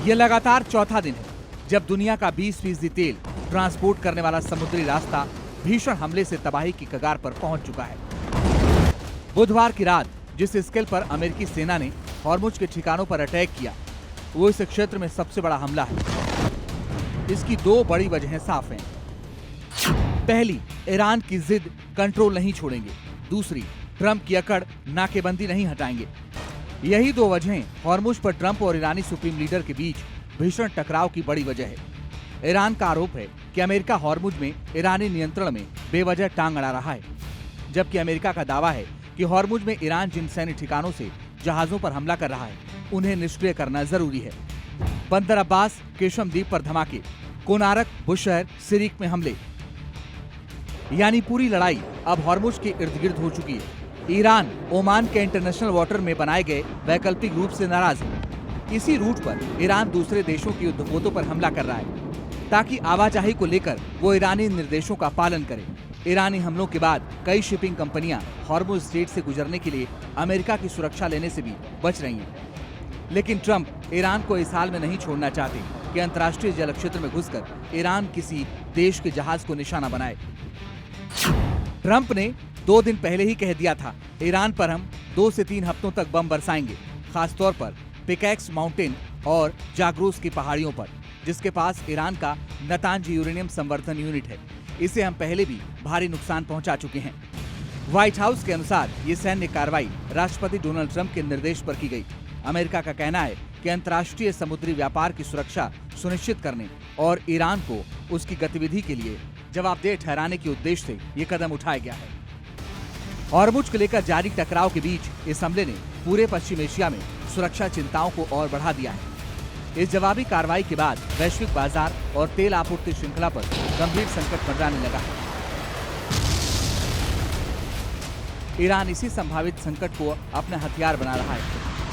ये लगातार चौथा दिन है जब दुनिया का 20% तेल ट्रांसपोर्ट करने वाला समुद्री रास्ता भीषण हमले से तबाही की कगार पर पहुंच चुका है। बुधवार की रात जिस स्केल पर अमेरिकी सेना ने हॉर्मुज के ठिकानों पर अटैक किया, वो इस क्षेत्र में सबसे बड़ा हमला है। इसकी दो बड़ी वजहें साफ हैं। पहली, ईरान की जिद कंट्रोल नहीं छोड़ेंगे। दूसरी, ट्रंप की अकड़ नाकेबंदी नहीं हटाएंगे। यही दो वजहें हॉर्मुज पर ट्रंप और ईरानी सुप्रीम लीडर के बीच भीषण टकराव की बड़ी वजह है। ईरान का आरोप है कि अमेरिका हॉर्मुज में ईरानी नियंत्रण में बेवजह टांग अड़ा रहा है, जबकि अमेरिका का दावा है कि हॉर्मुज में ईरान जिन सैन्य ठिकानों से जहाजों पर हमला कर रहा है, उन्हें निष्क्रिय करना जरूरी है। बंदर अब्बास, केशम द्वीप पर धमाके, कोनारक, बुशहर, सिरिक में हमले, यानी पूरी लड़ाई अब हॉर्मुज के इर्द गिर्द हो चुकी है। ईरान ओमान के इंटरनेशनल वाटर में बनाए गए वैकल्पिक रूट से नाराज है। इसी रूट पर ईरान दूसरे देशों की युद्धपोतों पर हमला कर रहा है ताकि आवाजाही को लेकर वो ईरानी निर्देशों का पालन करे। ईरानी हमलों के बाद कई शिपिंग कंपनियां हॉर्मुज स्ट्रेट से गुजरने के लिए अमेरिका की सुरक्षा लेने से भी बच रही हैं। लेकिन ट्रंप ईरान को इस हाल में नहीं छोड़ना चाहते कि अंतर्राष्ट्रीय जल क्षेत्र में घुसकर ईरान किसी देश के जहाज को निशाना बनाए। ट्रंप ने 2 दिन पहले ही कह दिया था, ईरान पर हम 2 से 3 हफ्तों तक बम बरसाएंगे, खासतौर पर पिकैक्स माउंटेन और जागरूस की पहाड़ियों पर, जिसके पास ईरान का नतांज यूरेनियम संवर्धन यूनिट है। इसे हम पहले भी भारी नुकसान पहुंचा चुके हैं। व्हाइट हाउस के अनुसार ये सैन्य कार्रवाई राष्ट्रपति डोनाल्ड ट्रंप के निर्देश पर की गई। अमेरिका का कहना है कि अंतर्राष्ट्रीय समुद्री व्यापार की सुरक्षा सुनिश्चित करने और ईरान को उसकी गतिविधि के लिए जवाबदेह ठहराने के उद्देश्य से ये कदम उठाया गया है। हॉर्मुज को लेकर जारी टकराव के बीच इस हमले ने पूरे पश्चिम एशिया में सुरक्षा चिंताओं को और बढ़ा दिया है। इस जवाबी कार्रवाई के बाद वैश्विक बाजार और तेल आपूर्ति श्रृंखला पर गंभीर संकट मंडराने लगा है। ईरान इसी संभावित संकट को अपना हथियार बना रहा है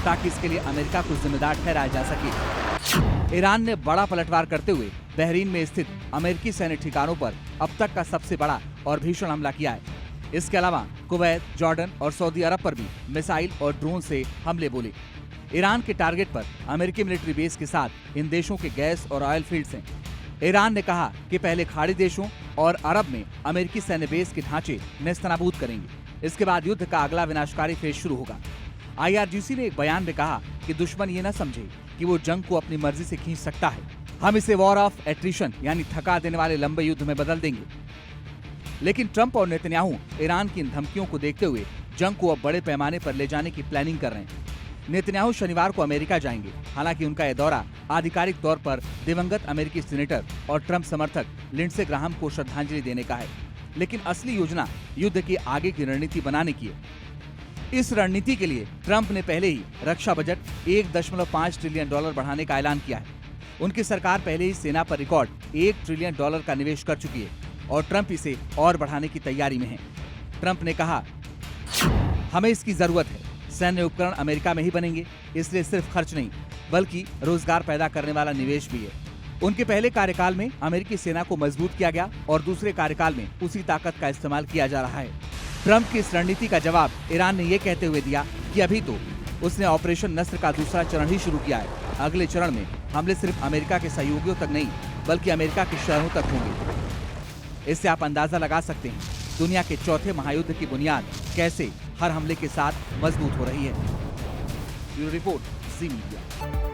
ताकि इसके लिए अमेरिका को जिम्मेदार ठहराया जा सके। ईरान ने बड़ा पलटवार करते हुए बहरीन में स्थित अमेरिकी सैन्य ठिकानों पर अब तक का सबसे बड़ा और भीषण हमला किया है। इसके अलावा कुवैत, जॉर्डन और सऊदी अरब पर भी मिसाइल और ड्रोन से हमले बोले। ईरान के टारगेट पर अमेरिकी मिलिट्री बेस के साथ इन देशों के गैस और ऑयल फील्ड्स हैं। ईरान ने कहा कि पहले खाड़ी देशों और अरब में अमेरिकी सैन्य बेस के ढांचे नेस्तनाबूद करेंगे। इसके बाद युद्ध का अगला विनाशकारी फेज शुरू होगा। IRGC ने एक बयान में कहा कि दुश्मन ये न समझे कि वो जंग को अपनी मर्जी से खींच सकता है। हम इसे वॉर ऑफ एट्रिशन यानी थका देने वाले लंबे युद्ध में बदल देंगे। लेकिन ट्रंप और नेतन्याहू ईरान की इन धमकियों को देखते हुए जंग को अब बड़े पैमाने पर ले जाने की प्लानिंग कर रहे हैं। नेतन्याहू शनिवार को अमेरिका जाएंगे। हालांकि उनका यह दौरा आधिकारिक तौर पर दिवंगत अमेरिकी सीनेटर और ट्रंप समर्थक लिंडसे ग्राहम को श्रद्धांजलि देने का है, लेकिन असली योजना युद्ध की आगे की रणनीति बनाने की है। इस रणनीति के लिए ट्रंप ने पहले ही रक्षा बजट $1.5 ट्रिलियन बढ़ाने का ऐलान किया है। उनकी सरकार पहले ही सेना पर रिकॉर्ड $1 ट्रिलियन का निवेश कर चुकी है और ट्रंप इसे और बढ़ाने की तैयारी में है। ट्रंप ने कहा, हमें इसकी जरूरत है। सैन्य उपकरण अमेरिका में ही बनेंगे, इसलिए सिर्फ खर्च नहीं बल्कि रोजगार पैदा करने वाला निवेश भी है। उनके पहले कार्यकाल में अमेरिकी सेना को मजबूत किया गया और दूसरे कार्यकाल में उसी ताकत का इस्तेमाल किया जा रहा है। ट्रंप की इस रणनीति का जवाब ईरान ने ये कहते हुए दिया कि अभी तो उसने ऑपरेशन नस्र का दूसरा चरण ही शुरू किया है। अगले चरण में हमले सिर्फ अमेरिका के सहयोगियों तक नहीं बल्कि अमेरिका के शहरों तक होंगे। इससे आप अंदाजा लगा सकते हैं दुनिया के चौथे महायुद्ध की बुनियाद कैसे हर हमले के साथ मजबूत हो रही है। ब्यूरो रिपोर्ट, जी मीडिया।